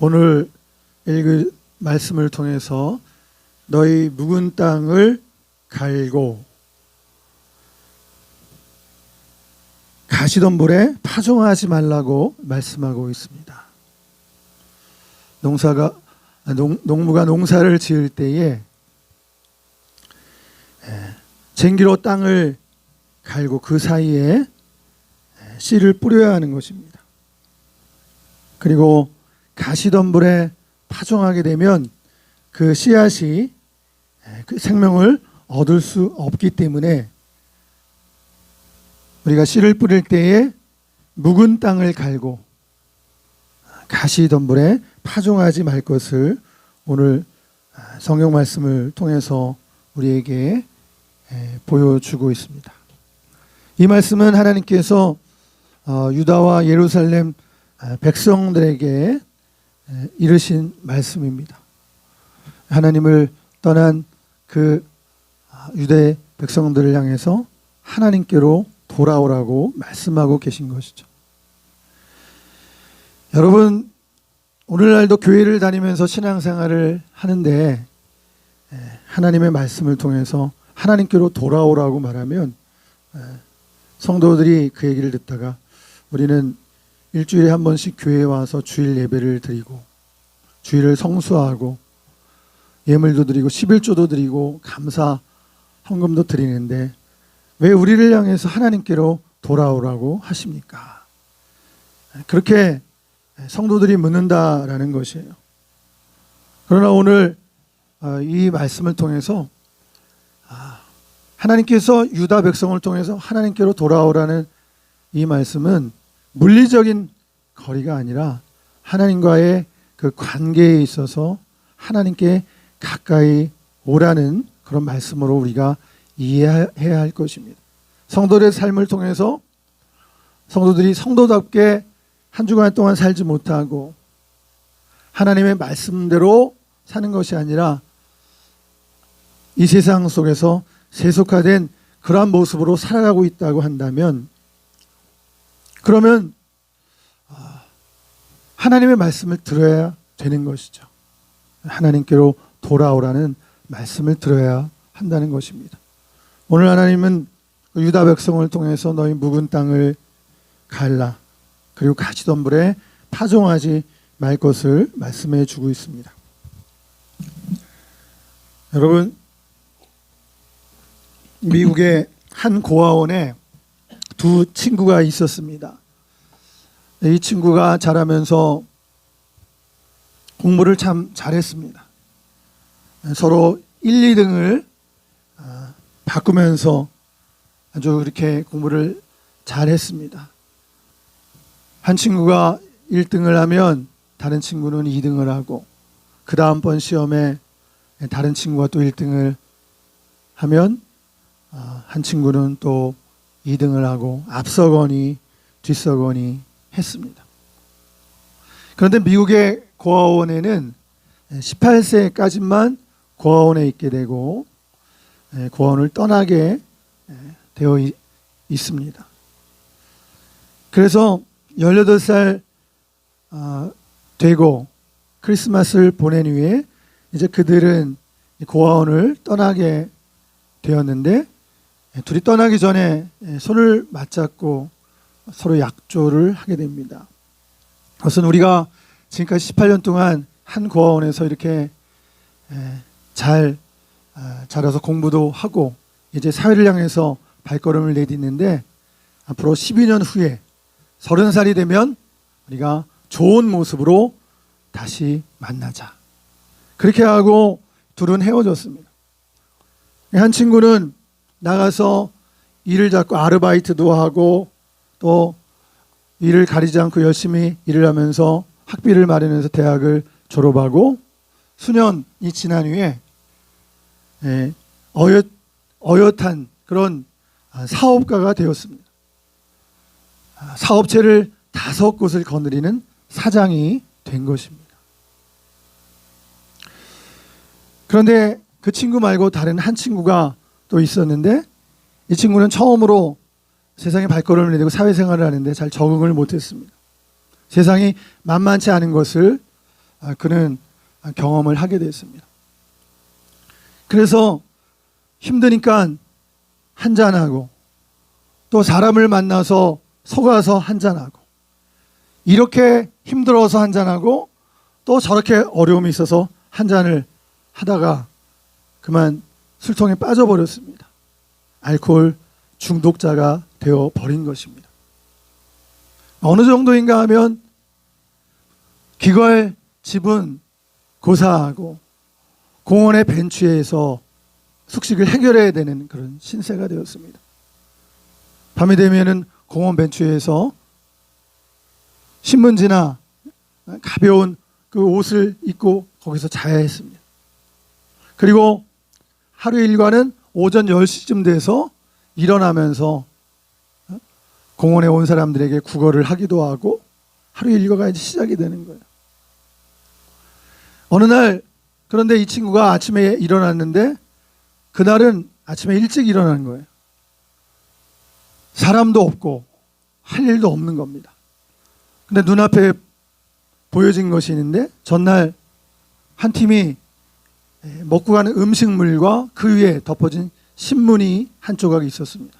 오늘 읽을 말씀을 통해서 너희 묵은 땅을 갈고 가시덤불에 파종하지 말라고 말씀하고 있습니다. 농부가 농사를 지을 때에 쟁기로 땅을 갈고 그 사이에 씨를 뿌려야 하는 것입니다. 그리고 가시덤불에 파종하게 되면 그 씨앗이 그 생명을 얻을 수 없기 때문에 우리가 씨를 뿌릴 때에 묵은 땅을 갈고 가시덤불에 파종하지 말 것을 오늘 성경 말씀을 통해서 우리에게 보여주고 있습니다. 이 말씀은 하나님께서 유다와 예루살렘 백성들에게 이르신 말씀입니다. 하나님을 떠난 그 유대 백성들을 향해서 하나님께로 돌아오라고 말씀하고 계신 것이죠. 여러분, 오늘날도 교회를 다니면서 신앙생활을 하는데 하나님의 말씀을 통해서 하나님께로 돌아오라고 말하면 성도들이 그 얘기를 듣다가 우리는 일주일에 한 번씩 교회에 와서 주일 예배를 드리고 주일을 성수하고 예물도 드리고 11조도 드리고 감사 헌금도 드리는데 왜 우리를 향해서 하나님께로 돌아오라고 하십니까? 그렇게 성도들이 묻는다라는 것이에요. 그러나 오늘 이 말씀을 통해서 하나님께서 유다 백성을 통해서 하나님께로 돌아오라는 이 말씀은 물리적인 거리가 아니라 하나님과의 그 관계에 있어서 하나님께 가까이 오라는 그런 말씀으로 우리가 이해해야 할 것입니다. 성도들의 삶을 통해서 성도들이 성도답게 한 주간 동안 살지 못하고 하나님의 말씀대로 사는 것이 아니라 이 세상 속에서 세속화된 그러한 모습으로 살아가고 있다고 한다면 그러면 하나님의 말씀을 들어야 되는 것이죠. 하나님께로 돌아오라는 말씀을 들어야 한다는 것입니다. 오늘 하나님은 유다 백성을 통해서 너희 묵은 땅을 갈라 그리고 가시덤불에 파종하지 말 것을 말씀해 주고 있습니다. 여러분, 미국의 한 고아원에 두 친구가 있었습니다. 이 친구가 자라면서 공부를 참 잘했습니다. 서로 1, 2등을 바꾸면서 아주 그렇게 공부를 잘했습니다. 한 친구가 1등을 하면 다른 친구는 2등을 하고 그 다음번 시험에 다른 친구가 또 1등을 하면 한 친구는 또 2등을 하고 앞서거니 뒤서거니 했습니다. 그런데 미국의 고아원에는 18세까지만 고아원에 있게 되고 고아원을 떠나게 되어 있습니다. 그래서 18살 되고 크리스마스를 보낸 후에 이제 그들은 고아원을 떠나게 되었는데 둘이 떠나기 전에 손을 맞잡고 서로 약조를 하게 됩니다. 그것은 우리가 지금까지 18년 동안 한 고아원에서 이렇게 잘 자라서 공부도 하고 이제 사회를 향해서 발걸음을 내딛는데 앞으로 12년 후에 30살이 되면 우리가 좋은 모습으로 다시 만나자. 그렇게 하고 둘은 헤어졌습니다. 한 친구는 나가서 일을 잡고 아르바이트도 하고 또 일을 가리지 않고 열심히 일을 하면서 학비를 마련해서 대학을 졸업하고 수년이 지난 후에 어엿한 그런 사업가가 되었습니다. 사업체를 5곳을 거느리는 사장이 된 것입니다. 그런데 그 친구 말고 다른 한 친구가 또 있었는데 이 친구는 처음으로 세상에 발걸음을 내딛고 사회생활을 하는데 잘 적응을 못했습니다. 세상이 만만치 않은 것을 그는 경험을 하게 됐습니다. 그래서 힘드니까 한잔하고 또 사람을 만나서 속아서 한잔하고 이렇게 힘들어서 한잔하고 또 저렇게 어려움이 있어서 한잔을 하다가 그만 술통에 빠져버렸습니다. 알코올 중독자가 되어버린 것입니다. 어느 정도인가 하면 기거할 집은 고사하고 공원의 벤치에서 숙식을 해결해야 되는 그런 신세가 되었습니다. 밤이 되면은 공원 벤치에서 신문지나 가벼운 그 옷을 입고 거기서 자야 했습니다. 그리고 하루 일과는 오전 10시쯤 돼서 일어나면서 공원에 온 사람들에게 구걸을 하기도 하고 하루 일과가 이제 시작이 되는 거예요. 어느 날 그런데 이 친구가 아침에 일어났는데 그날은 아침에 일찍 일어나는 거예요. 사람도 없고 할 일도 없는 겁니다. 근데 눈앞에 보여진 것이 있는데 전날 한 팀이 먹고 가는 음식물과 그 위에 덮어진 신문이 한 조각이 있었습니다.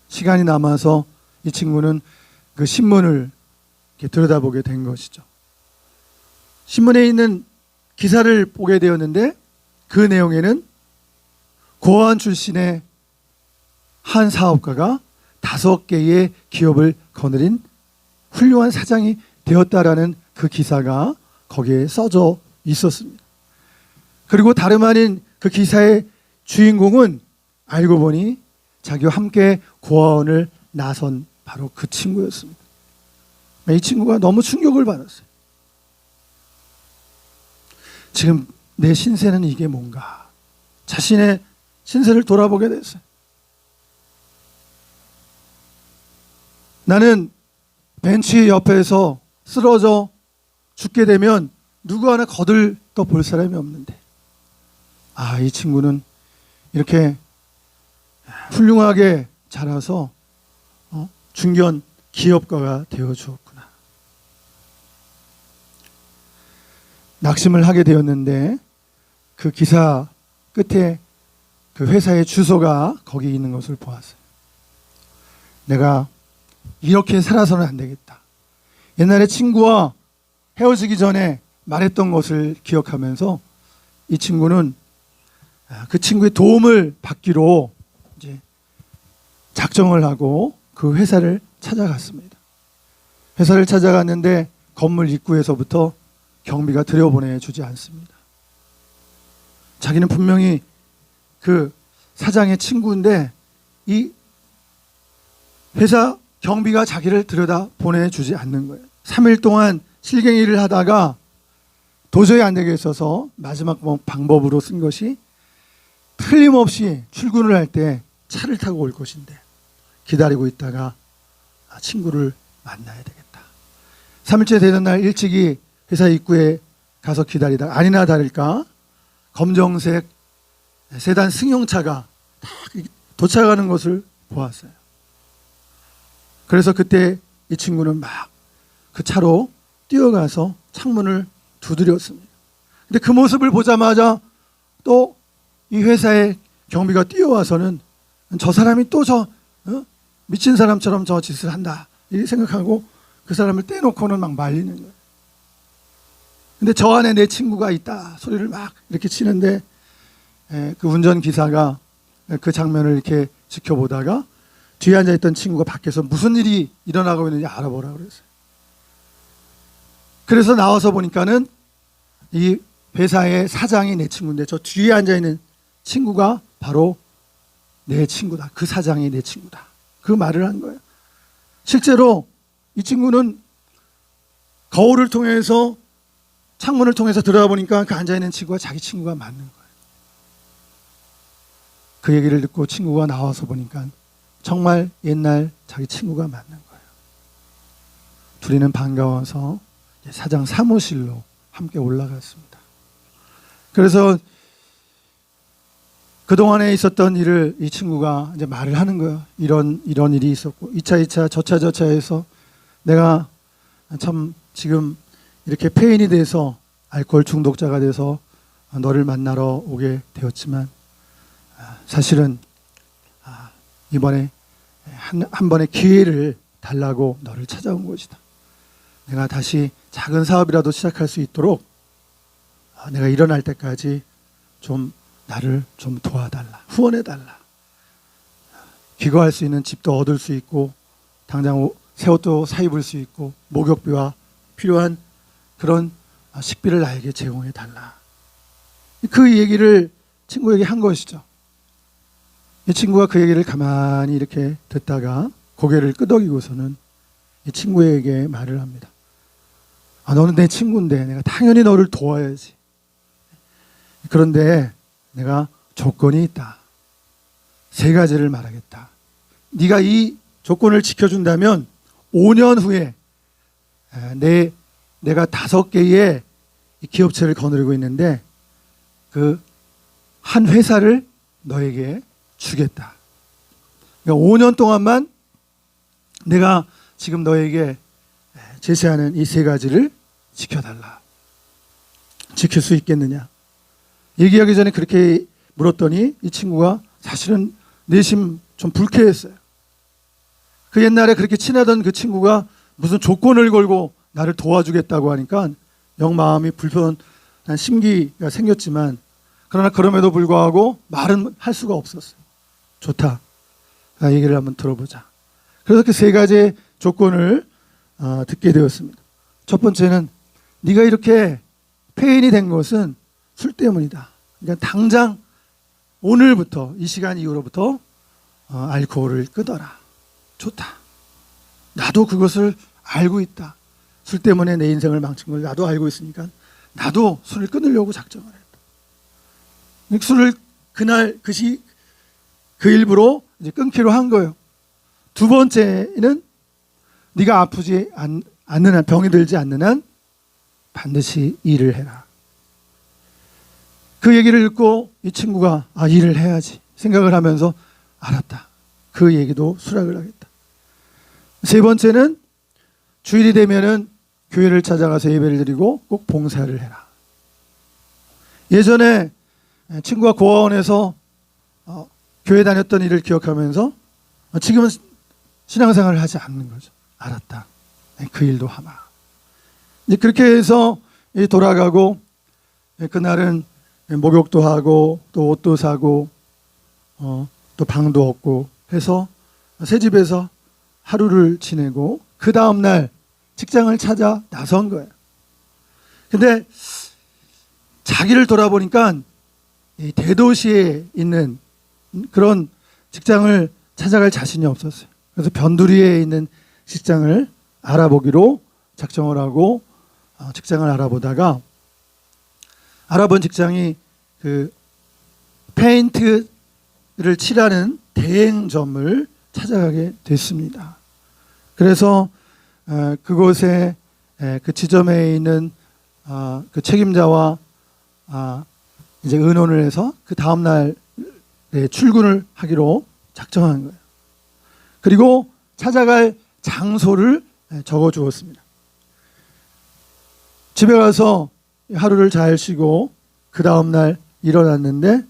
시간이 남아서 이 친구는 그 신문을 이렇게 들여다보게 된 것이죠. 신문에 있는 기사를 보게 되었는데 그 내용에는 고아원 출신의 한 사업가가 5개의 기업을 거느린 훌륭한 사장이 되었다라는 그 기사가 거기에 써져 있었습니다. 그리고 다름 아닌 그 기사의 주인공은 알고 보니 자기와 함께 고아원을 나선 바로 그 친구였습니다. 이 친구가 너무 충격을 받았어요. 지금 내 신세는 이게 뭔가? 자신의 신세를 돌아보게 됐어요. 나는 벤치 옆에서 쓰러져 죽게 되면 누구 하나 거들떠 볼 사람이 없는데 이 친구는 이렇게 훌륭하게 자라서 중견 기업가가 되어 주었구나. 낙심을 하게 되었는데 그 기사 끝에 그 회사의 주소가 거기 있는 것을 보았어요. 내가 이렇게 살아서는 안 되겠다. 옛날에 친구와 헤어지기 전에 말했던 것을 기억하면서 이 친구는 그 친구의 도움을 받기로 이제 작정을 하고 그 회사를 찾아갔습니다. 회사를 찾아갔는데 건물 입구에서부터 경비가 들여보내주지 않습니다. 자기는 분명히 그 사장의 친구인데 이 회사 경비가 자기를 들여다 보내주지 않는 거예요. 3일 동안 실갱이를 하다가 도저히 안 되겠어서 마지막 방법으로 쓴 것이 틀림없이 출근을 할 때 차를 타고 올 것인데 기다리고 있다가 친구를 만나야 되겠다. 3일째 되는 날 일찍이 회사 입구에 가서 기다리다가 아니나 다를까 검정색 세단 승용차가 도착하는 것을 보았어요. 그래서 그때 이 친구는 막 그 차로 뛰어가서 창문을 두드렸습니다. 근데 그 모습을 보자마자 또 이 회사의 경비가 뛰어와서는 저 사람이 또 미친 사람처럼 저 짓을 한다 이렇게 생각하고 그 사람을 떼놓고는 막 말리는 거예요. 근데 저 안에 내 친구가 있다 소리를 막 이렇게 치는데 그 운전기사가 그 장면을 이렇게 지켜보다가 뒤에 앉아있던 친구가 밖에서 무슨 일이 일어나고 있는지 알아보라고 그랬어요. 그래서 나와서 보니까는 이 회사의 사장이 내 친구인데 저 뒤에 앉아있는 친구가 바로 내 친구다. 그 사장이 내 친구다. 그 말을 한 거예요. 실제로 이 친구는 거울을 통해서 창문을 통해서 들어보니까 그 앉아있는 친구가 자기 친구가 맞는 거예요. 그 얘기를 듣고 친구가 나와서 보니까 정말 옛날 자기 친구가 맞는 거예요. 둘이는 반가워서 사장 사무실로 함께 올라갔습니다. 그래서 그동안에 있었던 일을 이 친구가 이제 말을 하는 거예요. 이런 일이 있었고 2차 저 차 해서 내가 참 지금 이렇게 폐인이 돼서 알코올 중독자가 돼서 너를 만나러 오게 되었지만 사실은 이번에 한 번의 기회를 달라고 너를 찾아온 것이다. 내가 다시 작은 사업이라도 시작할 수 있도록 내가 일어날 때까지 좀 나를 좀 도와달라. 후원해달라. 귀거할 수 있는 집도 얻을 수 있고 당장 새 옷도 사 입을 수 있고 목욕비와 필요한 그런 식비를 나에게 제공해달라. 그 얘기를 친구에게 한 것이죠. 이 친구가 그 얘기를 가만히 이렇게 듣다가 고개를 끄덕이고서는 이 친구에게 말을 합니다. 너는 내 친구인데 내가 당연히 너를 도와야지. 그런데 내가 조건이 있다. 3가지를 말하겠다. 네가 이 조건을 지켜준다면 5년 후에 내가 5개의 기업체를 거느리고 있는데 그 한 회사를 너에게 주겠다. 그러니까 5년 동안만 내가 지금 너에게 제시하는 이 3가지를 지켜달라. 지킬 수 있겠느냐? 얘기하기 전에 그렇게 물었더니 이 친구가 사실은 내심 좀 불쾌했어요. 그 옛날에 그렇게 친하던 그 친구가 무슨 조건을 걸고 나를 도와주겠다고 하니까 영 마음이 불편한 심기가 생겼지만 그러나 그럼에도 불구하고 말은 할 수가 없었어요. 좋다. 얘기를 한번 들어보자. 그래서 그 3가지의 조건을 듣게 되었습니다. 첫 번째는 네가 이렇게 폐인이 된 것은 술 때문이다. 그러니까 당장 오늘부터 이 시간 이후로부터 알코올을 끊어라. 좋다. 나도 그것을 알고 있다. 술 때문에 내 인생을 망친 걸 나도 알고 있으니까 나도 술을 끊으려고 작정을 했다. 술을 그날 그 일부로 이제 끊기로 한 거예요. 2번째는 네가 아프지 않는 한, 병이 들지 않는 한 반드시 일을 해라. 그 얘기를 듣고 이 친구가 일을 해야지 생각을 하면서 알았다. 그 얘기도 수락을 하겠다. 3번째는 주일이 되면은 교회를 찾아가서 예배를 드리고 꼭 봉사를 해라. 예전에 친구가 고아원에서 교회 다녔던 일을 기억하면서 지금은 신앙생활을 하지 않는 거죠. 알았다. 그 일도 하마. 이제 그렇게 해서 돌아가고 그날은 목욕도 하고 또 옷도 사고 또 방도 얻고 해서 새 집에서 하루를 지내고 그 다음날 직장을 찾아 나선 거예요. 근데 자기를 돌아보니까 이 대도시에 있는 그런 직장을 찾아갈 자신이 없었어요. 그래서 변두리에 있는 직장을 알아보기로 작정을 하고 직장을 알아보다가 알아본 직장이 그 페인트를 칠하는 대행점을 찾아가게 됐습니다. 그래서 그곳에 그 지점에 있는 그 책임자와 이제 의논을 해서 그 다음 날에 출근을 하기로 작정한 거예요. 그리고 찾아갈 장소를 적어 주었습니다. 집에 가서 하루를 잘 쉬고 그 다음 날 일어났는데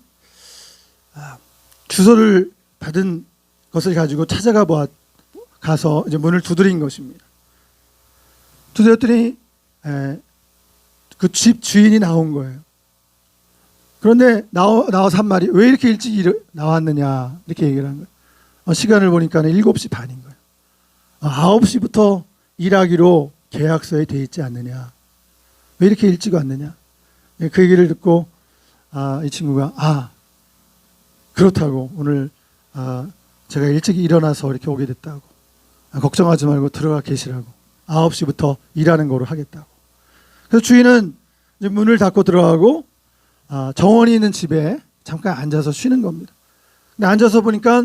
주소를 받은 것을 가지고 가서 이제 문을 두드린 것입니다. 두드렸더니 그 집 주인이 나온 거예요. 그런데 나와서 한 말이 왜 이렇게 일찍 나왔느냐 이렇게 얘기를 한 거예요. 시간을 보니까 7시 반인 거예요. 9시부터 일하기로 계약서에 돼 있지 않느냐. 왜 이렇게 일찍 왔느냐. 그 얘기를 듣고 이 친구가 그렇다고 오늘 제가 일찍 일어나서 이렇게 오게 됐다고. 걱정하지 말고 들어가 계시라고. 9시부터 일하는 거로 하겠다고. 그래서 주인은 이제 문을 닫고 들어가고 정원이 있는 집에 잠깐 앉아서 쉬는 겁니다. 근데 앉아서 보니까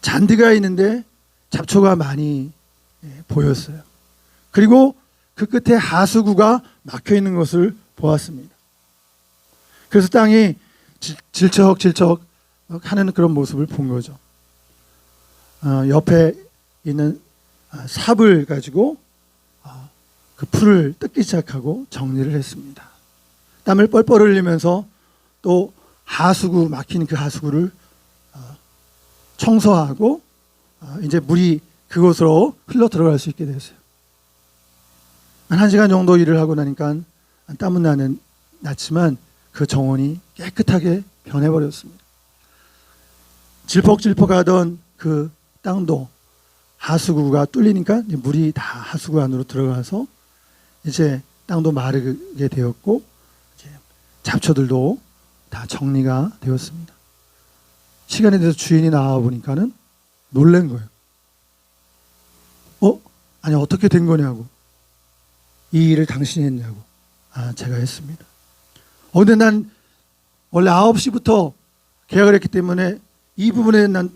잔디가 있는데 잡초가 많이 보였어요. 그리고 그 끝에 하수구가 막혀 있는 것을 보았습니다. 그래서 땅이 질척질척 하는 그런 모습을 본 거죠. 옆에 있는 삽을 가지고 그 풀을 뜯기 시작하고 정리를 했습니다. 땀을 뻘뻘 흘리면서 또 하수구 막힌 그 하수구를 청소하고 이제 물이 그곳으로 흘러 들어갈 수 있게 됐어요. 한 1시간 정도 일을 하고 나니까 땀은 났지만 그 정원이 깨끗하게 변해버렸습니다. 질퍽질퍽하던 그 땅도 하수구가 뚫리니까 물이 다 하수구 안으로 들어가서 이제 땅도 마르게 되었고 이제 잡초들도 다 정리가 되었습니다. 시간이 돼서 주인이 나와 보니까는 놀란 거예요. 아니 어떻게 된 거냐고. 이 일을 당신이 했냐고. 제가 했습니다. 근데 난 원래 9시부터 계약을 했기 때문에 이 부분에 난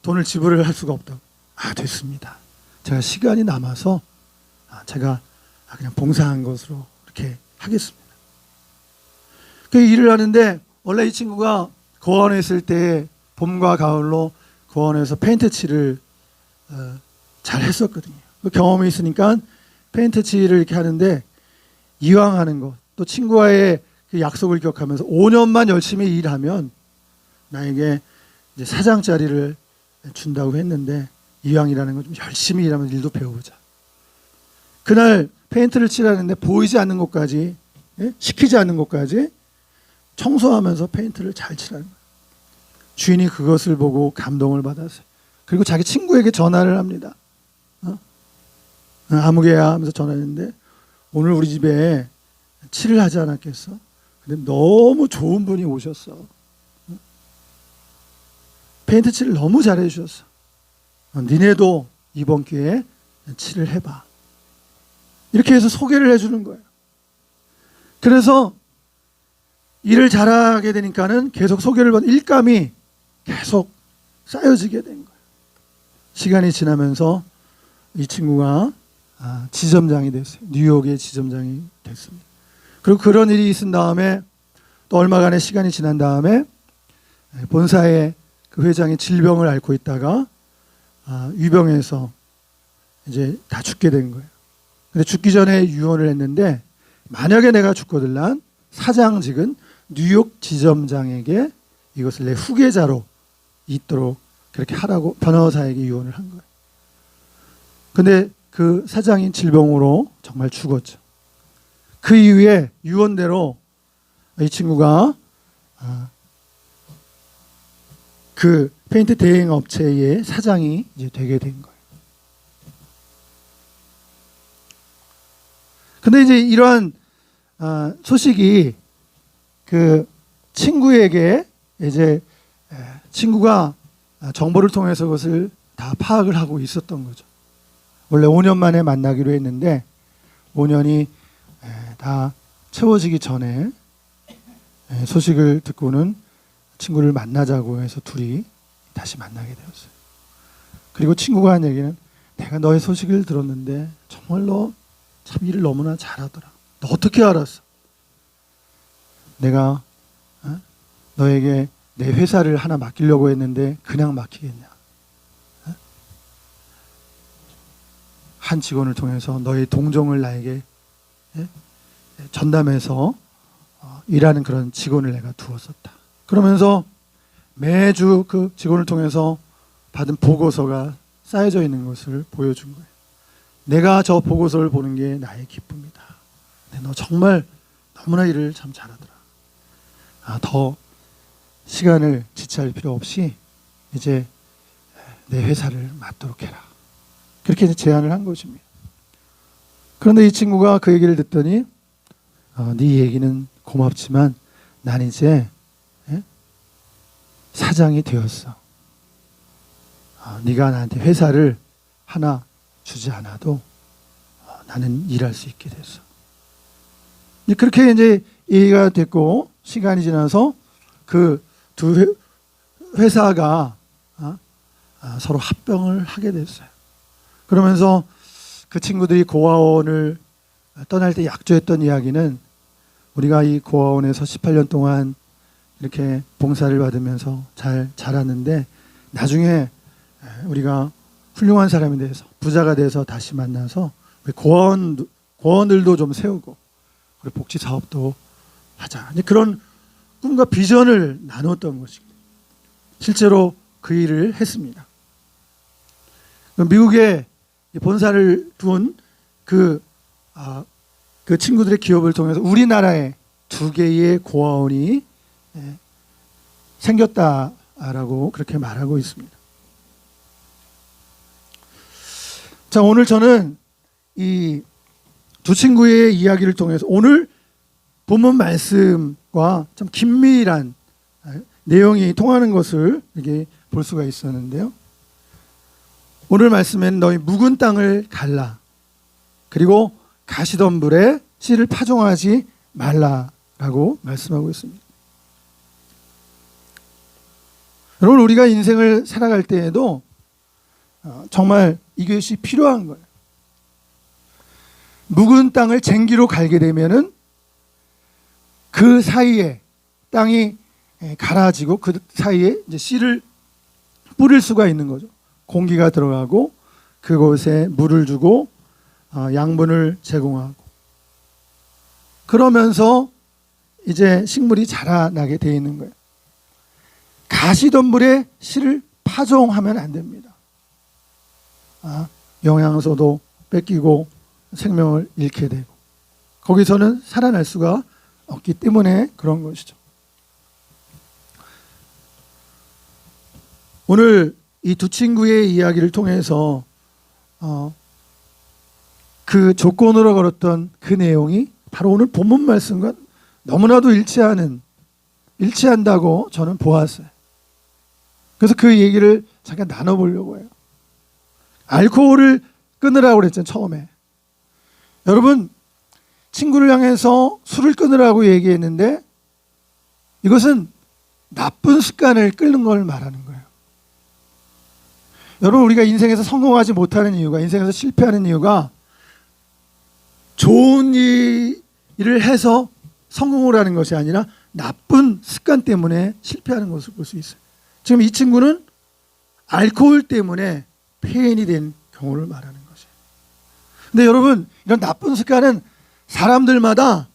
돈을 지불을 할 수가 없다고. 됐습니다. 제가 시간이 남아서 제가 그냥 봉사한 것으로 이렇게 하겠습니다. 그 일을 하는데 원래 이 친구가 고아원에 있을 때 봄과 가을로 고아원에서 페인트 칠을 잘 했었거든요. 그 경험이 있으니까 페인트 칠을 이렇게 하는데 이왕 하는 것, 또 친구와의 그 약속을 기억하면서 5년만 열심히 일하면 나에게 이제 사장짜리를 준다고 했는데 이왕이라는 건 좀 열심히 일하면 일도 배워보자. 그날 페인트를 칠하는데 보이지 않는 곳까지, 시키지 않는 곳까지 청소하면서 페인트를 잘 칠하는 거예요. 주인이 그것을 보고 감동을 받았어요. 그리고 자기 친구에게 전화를 합니다. 아무개야 하면서 전화했는데 오늘 우리 집에 칠을 하지 않았겠어? 근데 너무 좋은 분이 오셨어. 페인트 칠을 너무 잘해 주셨어. 니네도 이번 기회에 칠을 해봐. 이렇게 해서 소개를 해주는 거예요. 그래서 일을 잘하게 되니까는 계속 소개를 받는 일감이 계속 쌓여지게 된 거예요. 시간이 지나면서 이 친구가 지점장이 됐어요. 뉴욕의 지점장이 됐습니다. 그리고 그런 일이 있은 다음에 또 얼마간의 시간이 지난 다음에 본사의 그 회장이 질병을 앓고 있다가 위병해서 이제 다 죽게 된 거예요. 근데 죽기 전에 유언을 했는데 만약에 내가 죽거들란 사장직은 뉴욕 지점장에게 이것을 내 후계자로 있도록 그렇게 하라고 변호사에게 유언을 한 거예요. 근데 그 사장인 질병으로 정말 죽었죠. 그 이후에 유언대로 이 친구가 그 페인트 대행 업체의 사장이 이제 되게 된 거예요. 근데 이제 이러한 소식이 그 친구에게 이제 친구가 정보를 통해서 그것을 다 파악을 하고 있었던 거죠. 원래 5년 만에 만나기로 했는데 5년이 다 채워지기 전에 소식을 듣고는 친구를 만나자고 해서 둘이 다시 만나게 되었어요. 그리고 친구가 한 얘기는 내가 너의 소식을 들었는데 정말 너 참 일을 너무나 잘하더라. 너 어떻게 알았어? 내가 너에게 내 회사를 하나 맡기려고 했는데 그냥 맡기겠냐? 한 직원을 통해서 너의 동정을 나에게 전담해서 일하는 그런 직원을 내가 두었었다. 그러면서 매주 그 직원을 통해서 받은 보고서가 쌓여져 있는 것을 보여준 거예요. 내가 저 보고서를 보는 게 나의 기쁨이다. 너 정말 너무나 일을 참 잘하더라. 더 시간을 지체할 필요 없이 이제 내 회사를 맡도록 해라. 그렇게 이제 제안을 한 것입니다. 그런데 이 친구가 그 얘기를 듣더니 네 얘기는 고맙지만 난 이제 사장이 되었어. 네가 나한테 회사를 하나 주지 않아도 나는 일할 수 있게 됐어. 그렇게 이제 얘기가 됐고 시간이 지나서 그 두 회사가 서로 합병을 하게 됐어요. 그러면서 그 친구들이 고아원을 떠날 때 약조했던 이야기는 우리가 이 고아원에서 18년 동안 이렇게 봉사를 받으면서 잘 자랐는데 나중에 우리가 훌륭한 사람이 돼서 부자가 돼서 다시 만나서 우리 고원들도 좀 세우고 우리 복지 사업도 하자. 이제 그런 꿈과 비전을 나눴던 것입니다. 실제로 그 일을 했습니다. 미국에 본사를 둔 그 친구들의 기업을 통해서 우리나라에 2개의 고아원이 생겼다라고 그렇게 말하고 있습니다. 자, 오늘 저는 이 두 친구의 이야기를 통해서 오늘 본문 말씀과 참 긴밀한 내용이 통하는 것을 이렇게 볼 수가 있었는데요. 오늘 말씀엔 너희 묵은 땅을 갈라, 그리고 가시덤불에 씨를 파종하지 말라라고 말씀하고 있습니다. 여러분, 우리가 인생을 살아갈 때에도 정말 이것이 필요한 거예요. 묵은 땅을 쟁기로 갈게 되면은 그 사이에 땅이 갈아지고 그 사이에 이제 씨를 뿌릴 수가 있는 거죠. 공기가 들어가고 그곳에 물을 주고 양분을 제공하고 그러면서 이제 식물이 자라나게 되어 있는 거예요. 가시덤불에 씨를 파종하면 안 됩니다. 영양소도 뺏기고 생명을 잃게 되고 거기서는 살아날 수가 없기 때문에 그런 것이죠. 오늘 이 두 친구의 이야기를 통해서 그 조건으로 걸었던 그 내용이 바로 오늘 본문 말씀과 너무나도 일치한다고 저는 보았어요. 그래서 그 얘기를 잠깐 나눠보려고 해요. 알코올을 끊으라고 그랬잖아요, 처음에. 여러분, 친구를 향해서 술을 끊으라고 얘기했는데 이것은 나쁜 습관을 끊는 걸 말하는 거예요. 여러분, 우리가 인생에서 성공하지 못하는 이유가, 인생에서 실패하는 이유가 좋은 일을 해서 성공을 하는 것이 아니라 나쁜 습관 때문에 실패하는 것을 볼 수 있어요. 지금 이 친구는 알코올 때문에 폐인이 된 경우를 말하는 것이에요. 근데 여러분, 이런 나쁜 습관은 사람들마다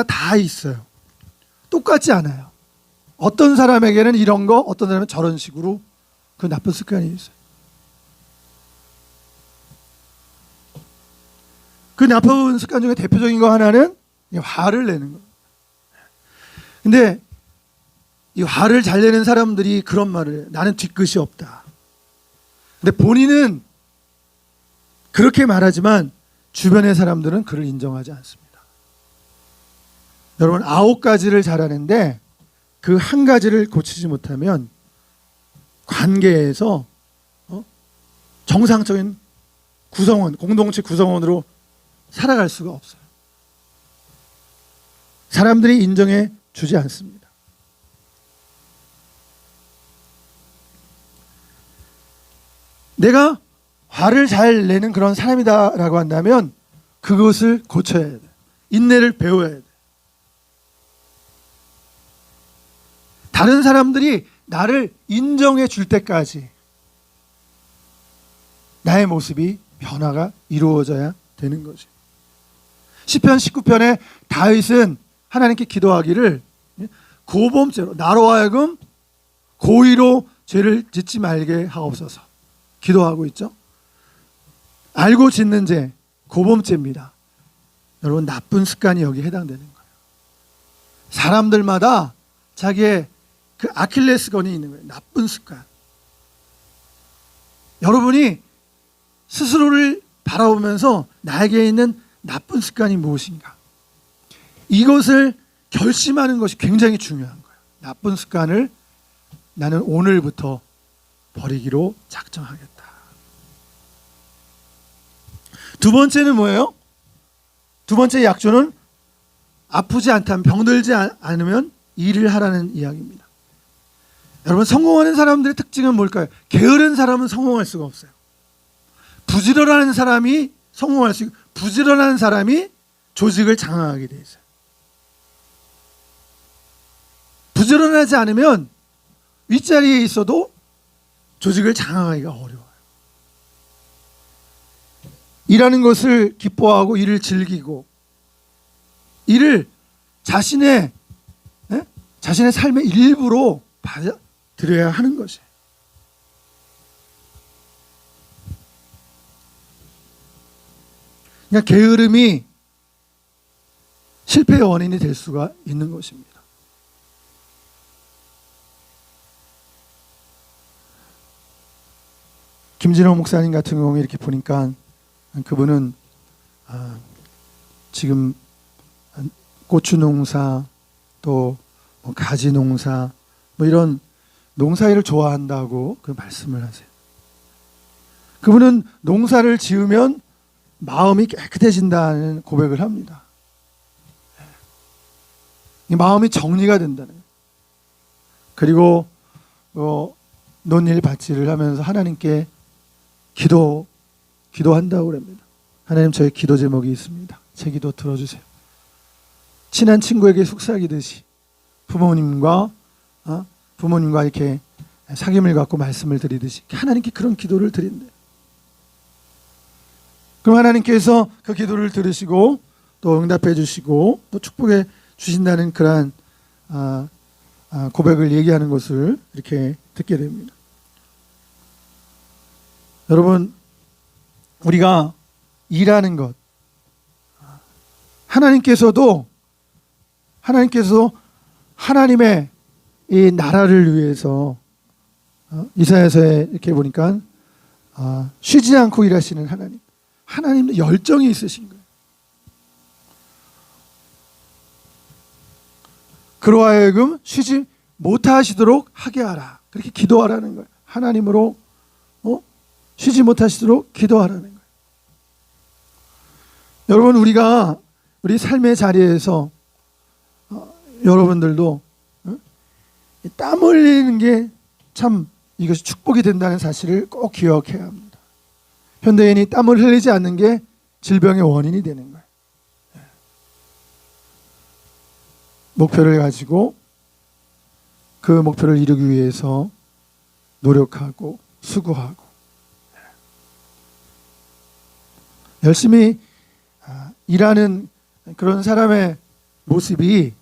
다 있어요. 똑같지 않아요. 어떤 사람에게는 이런 거, 어떤 사람은 저런 식으로 그 나쁜 습관이 있어요. 그 나쁜 습관 중에 대표적인 거 하나는 화를 내는 거예요. 근데 이 화를 잘 내는 사람들이 그런 말을 해요. 나는 뒤끝이 없다. 근데 본인은 그렇게 말하지만 주변의 사람들은 그를 인정하지 않습니다. 여러분, 9가지를 잘하는데 그 한 가지를 고치지 못하면 관계에서 정상적인 구성원, 공동체 구성원으로 살아갈 수가 없어요. 사람들이 인정해 주지 않습니다. 내가 화를 잘 내는 그런 사람이다라고 한다면 그것을 고쳐야 돼. 인내를 배워야 돼. 다른 사람들이 나를 인정해 줄 때까지 나의 모습이 변화가 이루어져야 되는 거지. 시편 19편에 다윗은 하나님께 기도하기를 고범죄로, 나로 하여금 고의로 죄를 짓지 말게 하옵소서 기도하고 있죠. 알고 짓는 죄, 고범죄입니다. 여러분, 나쁜 습관이 여기에 해당되는 거예요. 사람들마다 자기의 그 아킬레스건이 있는 거예요. 나쁜 습관. 여러분이 스스로를 바라보면서 나에게 있는 나쁜 습관이 무엇인가? 이것을 결심하는 것이 굉장히 중요한 거예요. 나쁜 습관을 나는 오늘부터 버리기로 작정하겠다. 두 번째는 뭐예요? 두 번째 약조는 아프지 않다면, 병들지 않으면 일을 하라는 이야기입니다. 여러분, 성공하는 사람들의 특징은 뭘까요? 게으른 사람은 성공할 수가 없어요. 부지런한 사람이 성공할 수 있고, 부지런한 사람이 조직을 장악하게 돼 있어요. 부지런하지 않으면 윗자리에 있어도 조직을 장악하기가 어려워요. 일하는 것을 기뻐하고 일을 즐기고 일을 자신의 삶의 일부로 받아들여야 하는 것이에요. 그러니까 게으름이 실패의 원인이 될 수가 있는 것입니다. 김진호 목사님 같은 경우에 이렇게 보니까 그분은 지금 고추 농사 또 가지 농사 이런 농사일을 좋아한다고 그 말씀을 하세요. 그분은 농사를 지으면 마음이 깨끗해진다는 고백을 합니다. 이 마음이 정리가 된다는 거예요. 그리고 논일 밭일을 하면서 하나님께 기도한다고 합니다. 하나님, 저의 기도 제목이 있습니다. 제 기도 들어주세요. 친한 친구에게 속삭이듯이 부모님과 이렇게 사귐을 갖고 말씀을 드리듯이 하나님께 그런 기도를 드린대요. 그럼 하나님께서 그 기도를 들으시고 또 응답해 주시고 또 축복해 주신다는 그러한 고백을 얘기하는 것을 이렇게 듣게 됩니다. 여러분, 우리가 일하는 것, 하나님께서 하나님의 이 나라를 위해서 이사야서에 이렇게 보니까 쉬지 않고 일하시는 하나님도 열정이 있으신 거예요. 그로 하여금 쉬지 못하시도록 하게 하라. 그렇게 기도하라는 거예요. 하나님으로 쉬지 못하시도록 기도하라는 거예요. 여러분, 우리 삶의 자리에서 여러분들도 땀 흘리는 게 참 이것이 축복이 된다는 사실을 꼭 기억해야 합니다. 현대인이 땀을 흘리지 않는 게 질병의 원인이 되는 거예요. 목표를 가지고 그 목표를 이루기 위해서 노력하고 수고하고 열심히 일하는 그런 사람의 모습이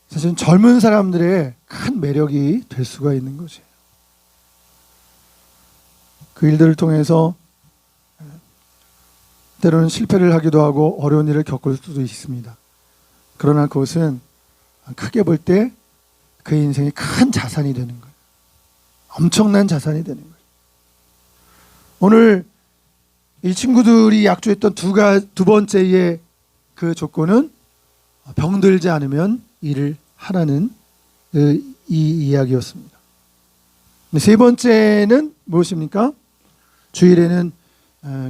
사실 젊은 사람들의 큰 매력이 될 수가 있는 것이에요. 그 일들을 통해서 때로는 실패를 하기도 하고 어려운 일을 겪을 수도 있습니다. 그러나 그것은 크게 볼 때 그 인생이 큰 자산이 되는 거예요. 엄청난 자산이 되는 거예요. 오늘 이 친구들이 약조했던 두 번째의 그 조건은 병들지 않으면 일을 하라는 이 이야기였습니다. 세 번째는 무엇입니까? 주일에는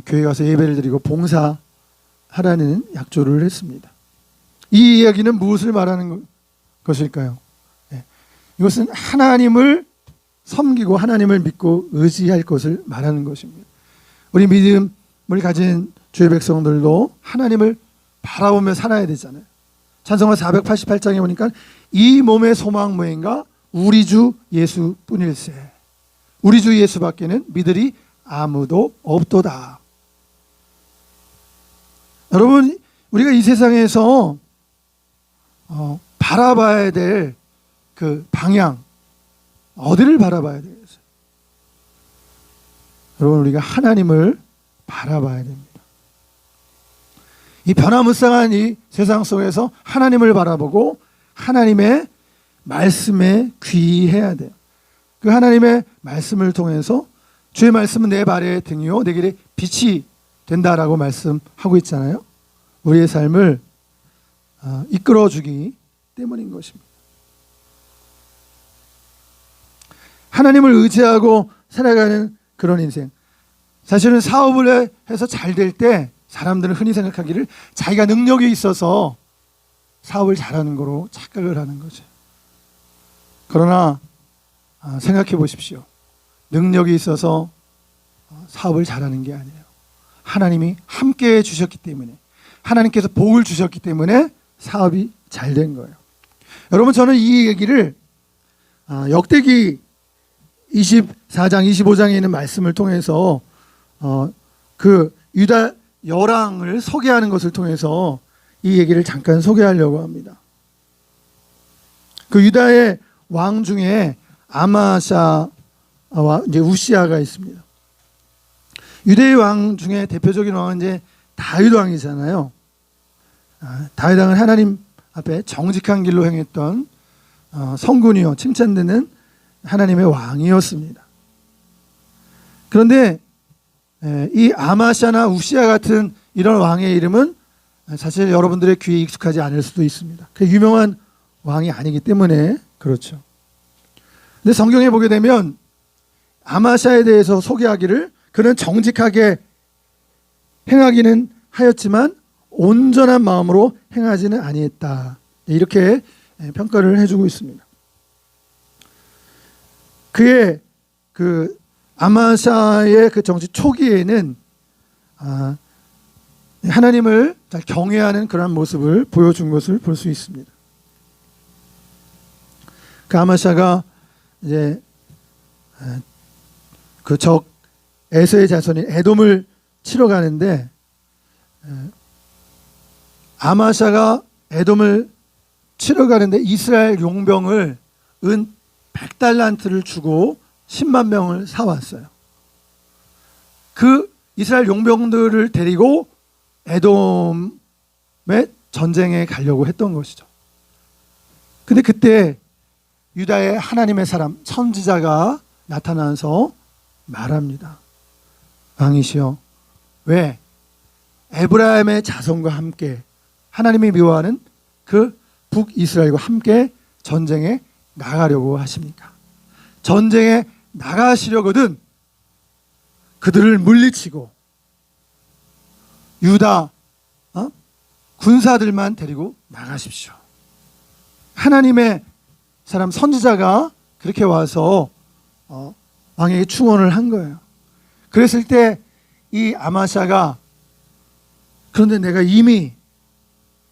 교회 가서 예배를 드리고 봉사하라는 약조를 했습니다. 이 이야기는 무엇을 말하는 것일까요? 이것은 하나님을 섬기고 하나님을 믿고 의지할 것을 말하는 것입니다. 우리 믿음을 가진 주의 백성들도 하나님을 바라보며 살아야 되잖아요. 찬송가 488장에 보니까 이 몸의 소망 무엇인가? 우리 주 예수뿐일세. 우리 주 예수밖에는 믿으리 아무도 없도다. 여러분, 우리가 이 세상에서 바라봐야 될 그 방향, 어디를 바라봐야 되겠어요? 여러분, 우리가 하나님을 바라봐야 됩니다. 이 변화무쌍한 이 세상 속에서 하나님을 바라보고 하나님의 말씀에 귀해야 돼요. 그 하나님의 말씀을 통해서 주의 말씀은 내 발의 등이요 내 길에 빛이 된다라고 말씀하고 있잖아요. 우리의 삶을 이끌어주기 때문인 것입니다. 하나님을 의지하고 살아가는 그런 인생. 사실은 사업을 해서 잘 될 때 사람들은 흔히 생각하기를 자기가 능력이 있어서 사업을 잘하는 거로 착각을 하는 거죠. 그러나 생각해 보십시오. 능력이 있어서 사업을 잘하는 게 아니에요. 하나님이 함께 주셨기 때문에, 하나님께서 복을 주셨기 때문에 사업이 잘 된 거예요. 여러분, 저는 이 얘기를 역대기 24장 25장에 있는 말씀을 통해서 그 유다 열왕을 소개하는 것을 통해서 이 얘기를 잠깐 소개하려고 합니다. 그 유다의 왕 중에 아마샤와 이제 우시아가 있습니다. 유대의 왕 중에 대표적인 왕은 이제 다윗 왕이잖아요. 다윗 왕은 하나님 앞에 정직한 길로 행했던 성군이요 칭찬되는 하나님의 왕이었습니다. 그런데 이 아마샤나 우시아 같은 이런 왕의 이름은 사실 여러분들의 귀에 익숙하지 않을 수도 있습니다. 그 유명한 왕이 아니기 때문에 그렇죠. 근데 성경에 보게 되면 아마샤에 대해서 소개하기를 그는 정직하게 행하기는 하였지만 온전한 마음으로 행하지는 아니했다. 이렇게 평가를 해주고 있습니다. 그의 그 아마샤의 그 정치 초기에는 하나님을 잘 경외하는 그런 모습을 보여준 것을 볼 수 있습니다. 그 아마샤가 이제 그 적 에서의 자손인 에돔을 치러 가는데 아마샤가 에돔을 치러 가는데 이스라엘 용병을 은 100달란트를 주고 10만 명을 사왔어요. 그 이스라엘 용병들을 데리고 에돔의 전쟁에 가려고 했던 것이죠. 근데 그때 유다의 하나님의 사람 선지자가 나타나서 말합니다. 왕이시여, 왜 에브라임의 자손과 함께 하나님이 미워하는 그 북이스라엘과 함께 전쟁에 나가려고 하십니까? 전쟁에 나가시려거든 그들을 물리치고 유다 군사들만 데리고 나가십시오. 하나님의 사람 선지자가 그렇게 와서 왕에게 충원을 한 거예요. 그랬을 때 이 아마샤가 그런데 내가 이미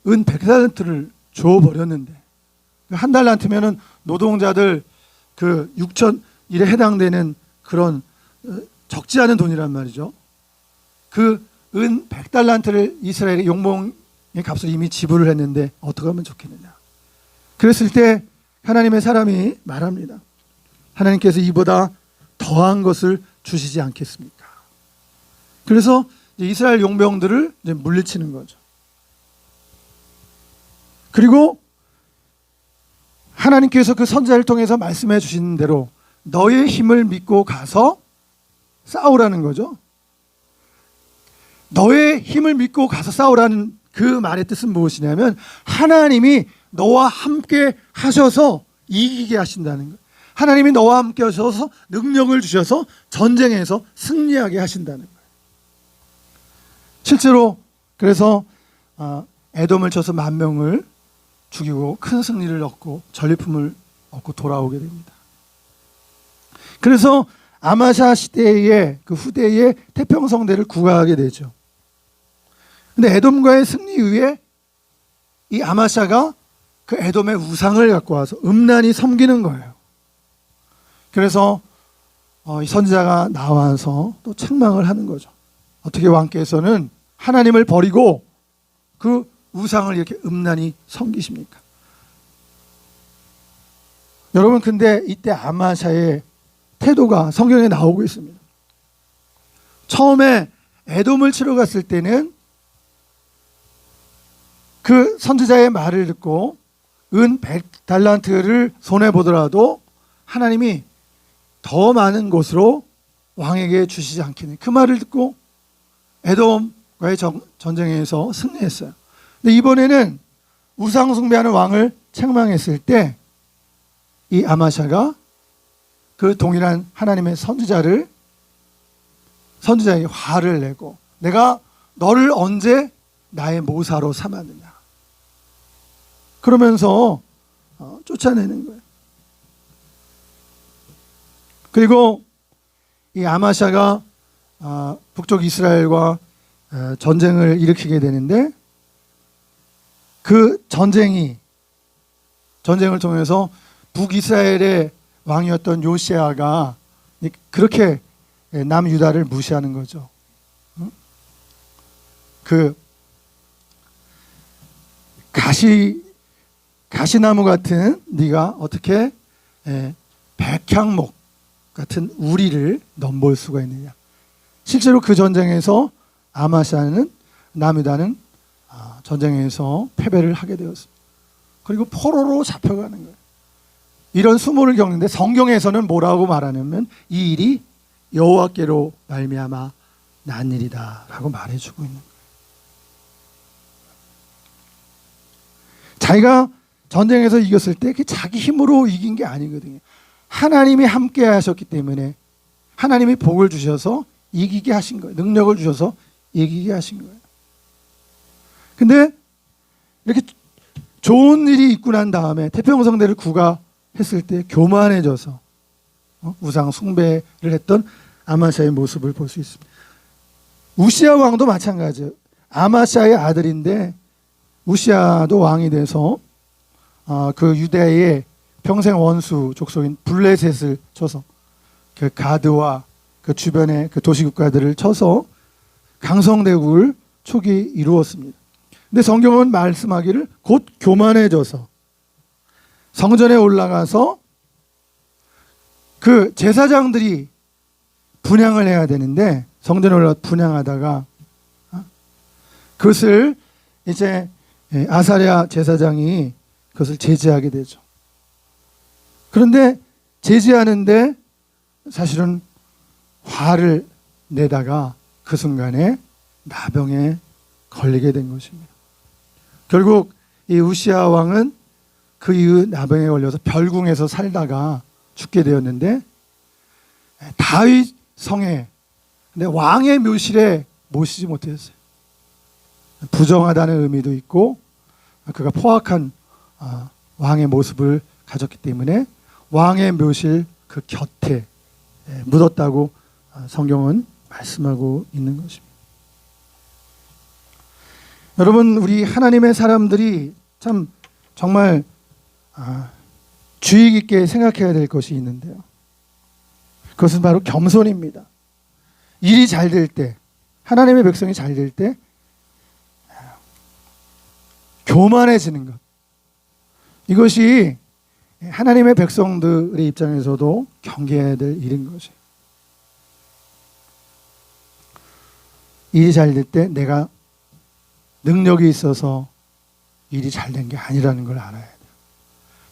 은 100달란트를 줘버렸는데 한 달란트면은 노동자들 그 6천 일에 해당되는 그런 적지 않은 돈이란 말이죠. 그 은 100달란트를 이스라엘의 용봉의 값을 이미 지불을 했는데 어떻게 하면 좋겠느냐. 그랬을 때 하나님의 사람이 말합니다. 하나님께서 이보다 더한 것을 주시지 않겠습니까? 그래서 이스라엘 용병들을 이제 물리치는 거죠. 그리고 하나님께서 그 선지자를 통해서 말씀해 주신 대로 너의 힘을 믿고 가서 싸우라는 거죠. 너의 힘을 믿고 가서 싸우라는 그 말의 뜻은 무엇이냐면 하나님이 너와 함께 하셔서 이기게 하신다는 거예요. 하나님이 너와 함께 하셔서 능력을 주셔서 전쟁에서 승리하게 하신다는 거예요. 실제로 그래서 에돔을 쳐서 10,000명을 죽이고 큰 승리를 얻고 전리품을 얻고 돌아오게 됩니다. 그래서 아마샤 시대의 그 후대의 태평성대를 구가하게 되죠. 근데 에돔과의 승리 이후에 이 아마샤가 그 에돔의 우상을 갖고 와서 음란히 섬기는 거예요. 그래서 이 선지자가 나와서 또 책망을 하는 거죠. 어떻게 왕께서는 하나님을 버리고 그 우상을 이렇게 음란히 섬기십니까? 여러분, 근데 이때 아마샤의 태도가 성경에 나오고 있습니다. 처음에 에돔을 치러 갔을 때는 그 선지자의 말을 듣고 은 100달란트를 손해보더라도 하나님이 더 많은 곳으로 왕에게 주시지 않겠네. 그 말을 듣고 에돔과의 전쟁에서 승리했어요. 근데 이번에는 우상 숭배하는 왕을 책망했을 때 이 아마샤가 그 동일한 하나님의 선지자에게 화를 내고 내가 너를 언제 나의 모사로 삼았느냐. 그러면서 쫓아내는 거예요. 그리고 이 아마샤가 북쪽 이스라엘과 전쟁을 일으키게 되는데 그 전쟁을 통해서 북이스라엘의 왕이었던 요시아가 그렇게 남유다를 무시하는 거죠. 그 가시나무 같은 네가 어떻게 백향목 같은 우리를 넘볼 수가 있느냐. 실제로 그 전쟁에서 아마샤는 남유다는 전쟁에서 패배를 하게 되었습니다. 그리고 포로로 잡혀가는 거예요. 이런 수모를 겪는데 성경에서는 뭐라고 말하냐면 이 일이 여호와께로 말미암아 난 일이다라고 말해주고 있는 거예요. 자기가 전쟁에서 이겼을 때 그 자기 힘으로 이긴 게 아니거든요. 하나님이 함께 하셨기 때문에 하나님이 복을 주셔서 이기게 하신 거예요. 능력을 주셔서 이기게 하신 거예요. 근데 이렇게 좋은 일이 있고 난 다음에 태평성대를 구가했을 때 교만해져서 우상 숭배를 했던 아마샤의 모습을 볼 수 있습니다. 우시아 왕도 마찬가지예요. 아마샤의 아들인데 우시아도 왕이 돼서 그 유대의 평생 원수 족속인 블레셋을 쳐서 그 가드와 그 주변의 그 도시국가들을 쳐서 강성대국을 초기 이루었습니다. 근데 성경은 말씀하기를 곧 교만해져서 성전에 올라가서 그 제사장들이 분향을 해야 되는데 성전에 올라가 분향하다가 그것을 이제 아사랴 제사장이 그것을 제지하게 되죠. 그런데 제지하는데 사실은 화를 내다가 그 순간에 나병에 걸리게 된 것입니다. 결국 이 우시아 왕은 그 이후 나병에 걸려서 별궁에서 살다가 죽게 되었는데 다윗 성에 근데 왕의 묘실에 모시지 못했어요. 부정하다는 의미도 있고 그가 포악한 왕의 모습을 가졌기 때문에 왕의 묘실 그 곁에 묻었다고 성경은 말씀하고 있는 것입니다. 여러분, 우리 하나님의 사람들이 참 정말 주의 깊게 생각해야 될 것이 있는데요. 그것은 바로 겸손입니다. 일이 잘 될 때, 하나님의 백성이 잘 될 때 교만해지는 것. 이것이 하나님의 백성들의 입장에서도 경계해야 될 일인 것이에요. 일이 잘 될 때 내가 능력이 있어서 일이 잘 된 게 아니라는 걸 알아야 돼요.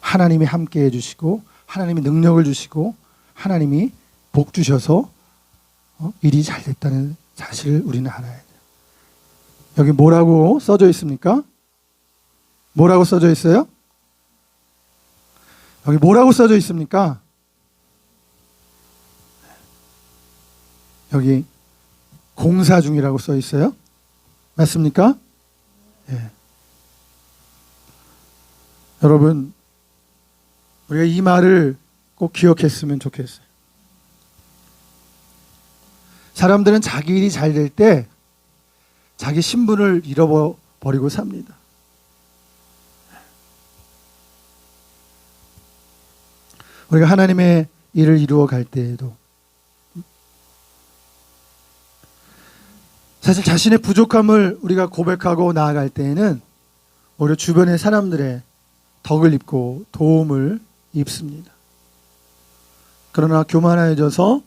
하나님이 함께 해주시고 하나님이 능력을 주시고 하나님이 복 주셔서 일이 잘 됐다는 사실을 우리는 알아야 돼요. 여기 뭐라고 써져 있습니까? 뭐라고 써져 있어요? 여기 뭐라고 써져 있습니까? 여기 공사 중이라고 써 있어요. 맞습니까? 예. 여러분, 우리가 이 말을 꼭 기억했으면 좋겠어요. 사람들은 자기 일이 잘 될 때 자기 신분을 잃어버리고 삽니다. 우리가 하나님의 일을 이루어 갈 때에도 사실 자신의 부족함을 우리가 고백하고 나아갈 때에는 오히려 주변의 사람들의 덕을 입고 도움을 입습니다. 그러나 교만해져서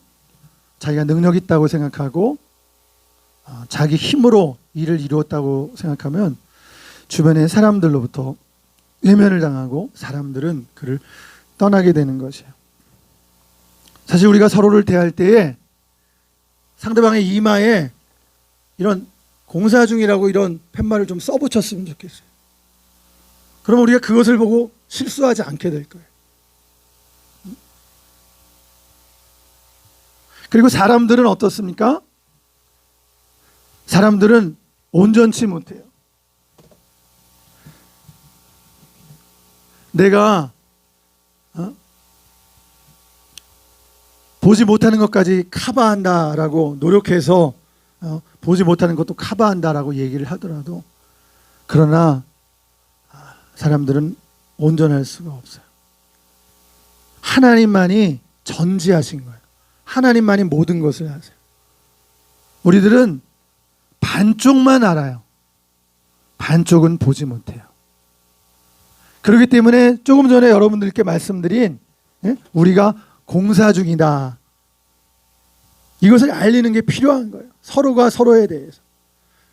자기가 능력 있다고 생각하고 자기 힘으로 일을 이루었다고 생각하면 주변의 사람들로부터 외면을 당하고 사람들은 그를 떠나게 되는 것이에요. 사실 우리가 서로를 대할 때에 상대방의 이마에 이런 공사 중이라고 이런 팻말을 좀 써붙였으면 좋겠어요. 그럼 우리가 그것을 보고 실수하지 않게 될 거예요. 그리고 사람들은 어떻습니까? 사람들은 온전치 못해요. 내가 보지 못하는 것까지 커버한다라고 노력해서 보지 못하는 것도 커버한다라고 얘기를 하더라도 그러나 사람들은 온전할 수가 없어요. 하나님만이 전지하신 거예요. 하나님만이 모든 것을 하세요. 우리들은 반쪽만 알아요. 반쪽은 보지 못해요. 그렇기 때문에 조금 전에 여러분들께 말씀드린 우리가 공사 중이다. 이것을 알리는 게 필요한 거예요. 서로가 서로에 대해서.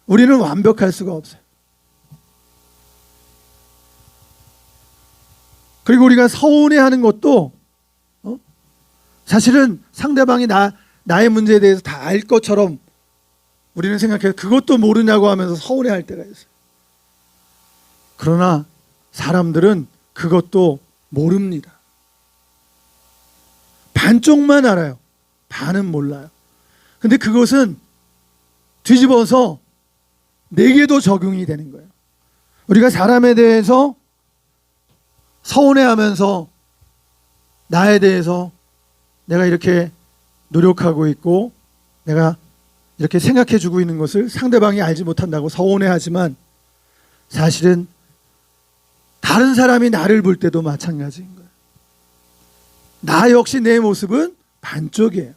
우리는 완벽할 수가 없어요. 그리고 우리가 서운해하는 것도 사실은 상대방이 나의 문제에 대해서 다 알 것처럼 우리는 생각해서 그것도 모르냐고 하면서 서운해할 때가 있어요. 그러나 사람들은 그것도 모릅니다. 반쪽만 알아요. 반은 몰라요. 근데 그것은 뒤집어서 내게도 적용이 되는 거예요. 우리가 사람에 대해서 서운해하면서 나에 대해서 내가 이렇게 노력하고 있고 내가 이렇게 생각해 주고 있는 것을 상대방이 알지 못한다고 서운해하지만 사실은 다른 사람이 나를 볼 때도 마찬가지인 거예요. 나 역시 내 모습은 반쪽이에요.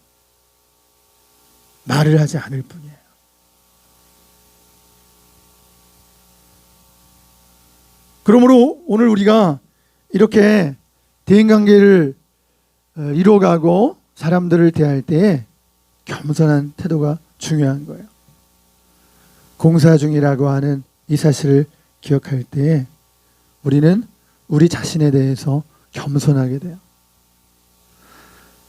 말을 하지 않을 뿐이에요. 그러므로 오늘 우리가 이렇게 대인관계를 이뤄가고 사람들을 대할 때에 겸손한 태도가 중요한 거예요. 공사 중이라고 하는 이 사실을 기억할 때에 우리는 우리 자신에 대해서 겸손하게 돼요.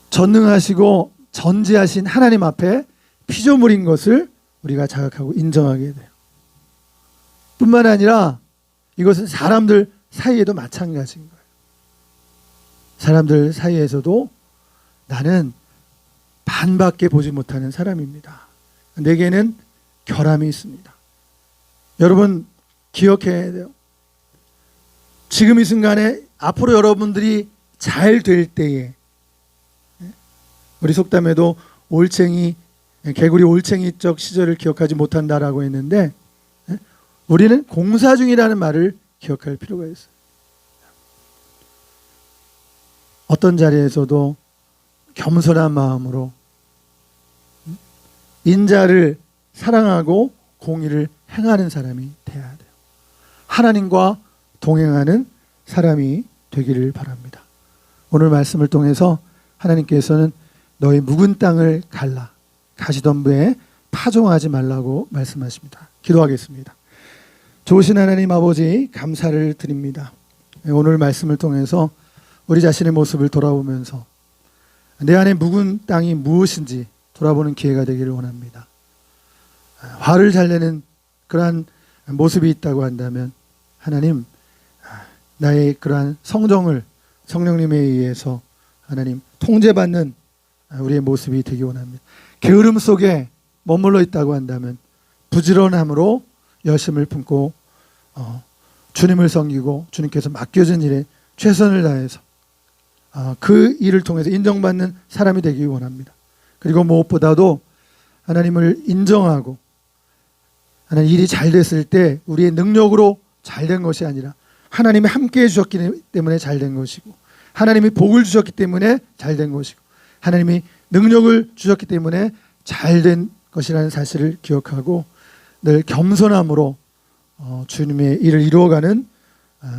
전능하시고 전지하신 하나님 앞에 피조물인 것을 우리가 자각하고 인정하게 돼요. 뿐만 아니라 이것은 사람들 사이에도 마찬가지인 거예요. 사람들 사이에서도 나는 반밖에 보지 못하는 사람입니다. 내게는 결함이 있습니다. 여러분 기억해야 돼요. 지금 이 순간에 앞으로 여러분들이 잘 될 때에 우리 속담에도 개구리 올챙이적 시절을 기억하지 못한다라고 했는데 우리는 공사 중이라는 말을 기억할 필요가 있어요. 어떤 자리에서도 겸손한 마음으로 인자를 사랑하고 공의를 행하는 사람이 돼야 돼요. 하나님과 동행하는 사람이 되기를 바랍니다. 오늘 말씀을 통해서 하나님께서는 너희 묵은 땅을 갈라 가시덤불에 파종하지 말라고 말씀하십니다. 기도하겠습니다. 좋으신 하나님 아버지 감사를 드립니다. 오늘 말씀을 통해서 우리 자신의 모습을 돌아보면서 내 안에 묵은 땅이 무엇인지 돌아보는 기회가 되기를 원합니다. 화를 잘 내는 그러한 모습이 있다고 한다면 하나님 나의 그러한 성정을 성령님에 의해서 하나님 통제받는 우리의 모습이 되기 원합니다. 게으름 속에 머물러 있다고 한다면 부지런함으로 열심을 품고 주님을 섬기고 주님께서 맡겨진 일에 최선을 다해서 그 일을 통해서 인정받는 사람이 되기 원합니다. 그리고 무엇보다도 하나님을 인정하고 하나님 일이 잘 됐을 때 우리의 능력으로 잘 된 것이 아니라 하나님이 함께해 주셨기 때문에 잘 된 것이고 하나님이 복을 주셨기 때문에 잘 된 것이고 하나님이 능력을 주셨기 때문에 잘 된 것이라는 사실을 기억하고 늘 겸손함으로 주님의 일을 이루어가는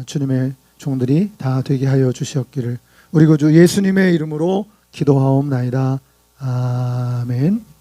주님의 종들이 다 되게 하여 주시옵기를 우리 구주 예수님의 이름으로 기도하옵나이다. 아멘.